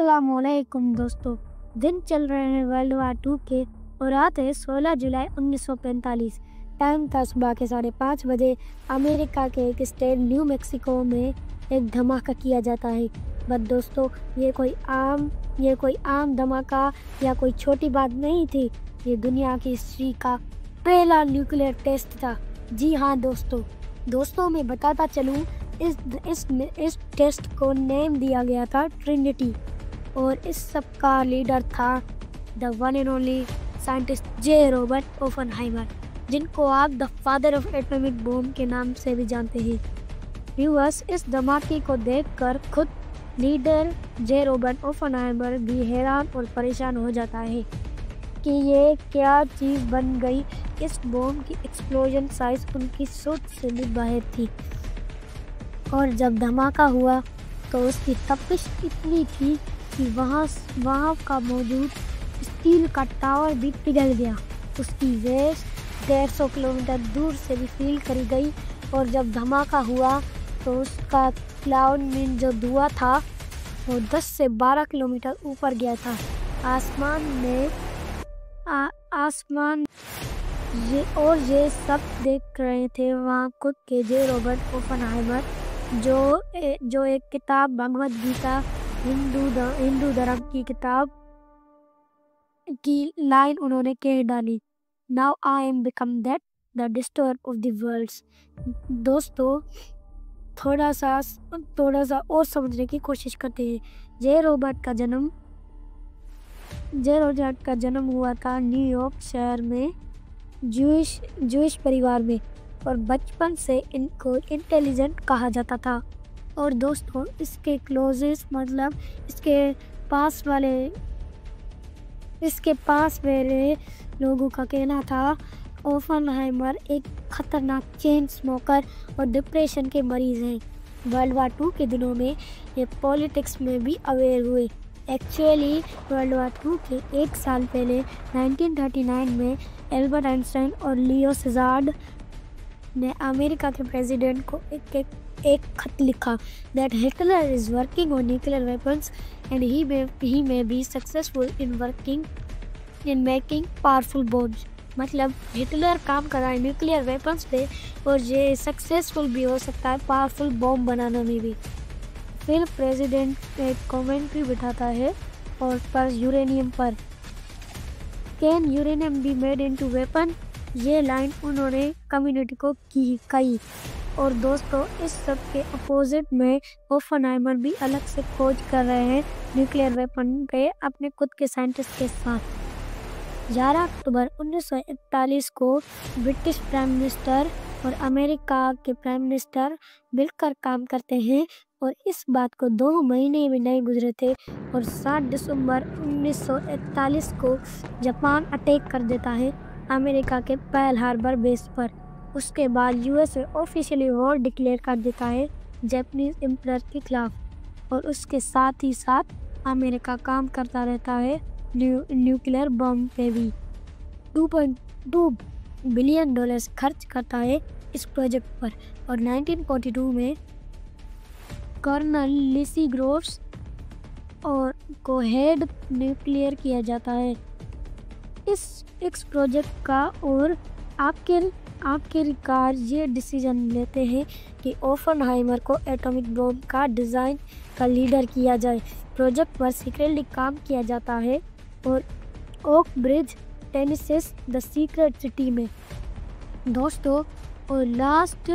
अस्सलामुअलैकुम दोस्तों। दिन चल रहे हैं वर्ल्ड वार 2 के और रात है 16 जुलाई 1945। टाइम था सुबह के 5:30 बजे। अमेरिका के एक स्टेट न्यू मैक्सिको में एक धमाका किया जाता है। बट दोस्तों, ये कोई आम धमाका या कोई छोटी बात नहीं थी। ये दुनिया की हिस्ट्री का पहला न्यूक्लियर टेस्ट था। जी हाँ दोस्तों मैं बताता चलूँ, इस टेस्ट को नेम दिया गया था ट्रिनिटी और इस सब का लीडर था the one and only scientist J Robert Oppenheimer, जिनको आप the father of atomic bomb के नाम से भी जानते हैं। व्यूअर्स, इस धमाके को देखकर खुद लीडर जे रॉबर्ट ओपेनहाइमर भी हैरान और परेशान हो जाता है कि ये क्या चीज़ बन गई। इस बॉम्ब की एक्सप्लोजन साइज उनकी सोच से भी बाहर थी और जब धमाका हुआ तो उसकी तपिश इतनी थी कि वहाँ का मौजूद स्टील का टावर भी पिघल गया। उसकी वेव 150 किलोमीटर दूर से भी फील करी गई और जब धमाका हुआ तो उसका क्लाउड में जो धुआं था वो 10 से 12 किलोमीटर ऊपर गया था आसमान। ये सब देख रहे थे वहाँ खुद के जे रॉबर्ट ओपेनहाइमर, जो एक किताब भगवद गीता हिंदू धर्म की किताब की लाइन उन्होंने कह डाली, now I am become death the destroyer of the worlds. दोस्तों, थोड़ा सा और समझने की कोशिश करते हैं। जे रॉबर्ट का जन्म हुआ था न्यूयॉर्क शहर में जूइश परिवार में और बचपन से इनको इंटेलिजेंट कहा जाता था। और दोस्तों, इसके क्लोजेस्ट मतलब इसके पास वाले लोगों का कहना था ओपेनहाइमर एक खतरनाक चेन स्मोकर और डिप्रेशन के मरीज हैं। वर्ल्ड वार 2 के दिनों में ये पॉलिटिक्स में भी अवेयर हुए। एक्चुअली वर्ल्ड वार 2 के एक साल पहले 1939 में एल्बर्ट आइंस्टाइन और लियो सिजार्ड ने अमेरिका के प्रेसिडेंट को एक खत लिखा that Hitler is working on nuclear weapons and he may be successful in making powerful bombs। मतलब हिटलर काम कर रहा है न्यूक्लियर वेपन्स पे और ये सक्सेसफुल भी हो सकता है पावरफुल बॉम्ब बनाने में भी। फिर प्रेसिडेंट एक कमेंट्री बिठाता है और पर यूरेनियम पर, can uranium be made into weapon. ये लाइन उन्होंने कम्युनिटी को कही। और दोस्तों, इस सब के अपोजिट में ओपेनहाइमर भी अलग से खोज कर रहे हैं न्यूक्लियर वेपन पे अपने खुद के साइंटिस्ट के साथ। 11 अक्टूबर 1941 को ब्रिटिश प्राइम मिनिस्टर और अमेरिका के प्राइम मिनिस्टर मिलकर काम करते हैं और इस बात को 2 महीने भी नहीं गुजरे थे और 7 दिसंबर 1941 को जापान अटैक कर देता है अमेरिका के पर्ल हार्बर बेस पर। उसके बाद यूएसए ऑफिशियली वॉर डिक्लेयर कर देता है जापानीज एम्परर के खिलाफ और उसके साथ ही साथ अमेरिका काम करता रहता है न्यूक्लियर बम पे भी। $2.2 बिलियन खर्च करता है इस प्रोजेक्ट पर और 1942 में कर्नल लिसी ग्रोव्स और को हेड न्यूक्लियर किया जाता है इस प्रोजेक्ट का। और आखिरकार ये डिसीजन लेते हैं कि ओपेनहाइमर को एटॉमिक बॉम्ब का डिज़ाइन का लीडर किया जाए। प्रोजेक्ट पर सीक्रेटली काम किया जाता है और ओक ब्रिज, टेनेसी, द सीक्रेट सिटी में। दोस्तों, और लास्ट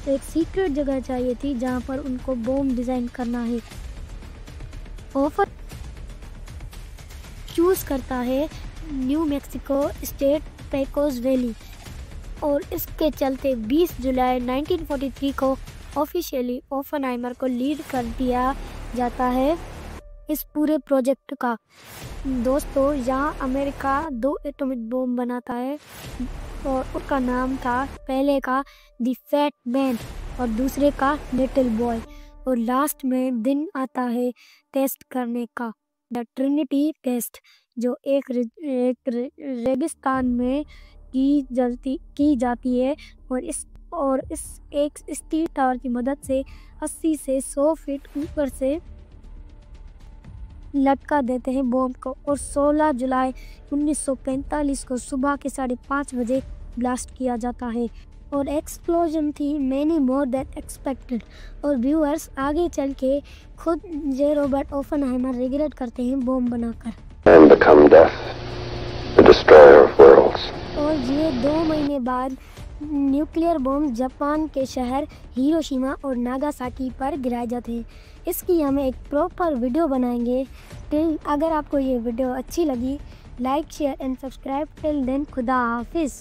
एक सीक्रेट जगह चाहिए थी जहां पर उनको बॉम्ब डिज़ाइन करना है। ओफर चूज करता है न्यू मैक्सिको स्टेट पेकोस वैली और इसके चलते 20 जुलाई 1943 को ऑफिशियली ओपेनहाइमर को लीड कर दिया जाता है इस पूरे प्रोजेक्ट का। दोस्तों, यहाँ अमेरिका 2 एटॉमिक बॉम्ब बनाता है और उसका नाम था पहले का द फैट मैन और दूसरे का लिटिल बॉय। और लास्ट में दिन आता है टेस्ट करने का, द ट्रिनिटी टेस्ट, जो एक रेगिस्तान में की जाती है और और इस एक स्टील टावर की मदद से 80 से 100 फीट ऊपर से लटका देते हैं बॉम्ब को और 16 जुलाई 1945 को सुबह के 5:30 बजे ब्लास्ट किया जाता है और एक्सप्लोजन थी मैनी मोर देन एक्सपेक्टेड। और व्यूअर्स आगे चल के खुद जे रॉबर्ट ओपेनहाइमर रिग्रेट करते हैं बॉम्ब बनाकर। And become death, the destroyer of worlds. और ये 2 महीने बाद न्यूक्लियर बॉम्ब जापान के शहर हिरोशिमा और नागासाकी पर गिराए जाते हैं। इसकी हम एक प्रॉपर वीडियो बनाएंगे। अगर आपको ये वीडियो अच्छी लगी, like share and subscribe. Till then खुदा हाफिज़।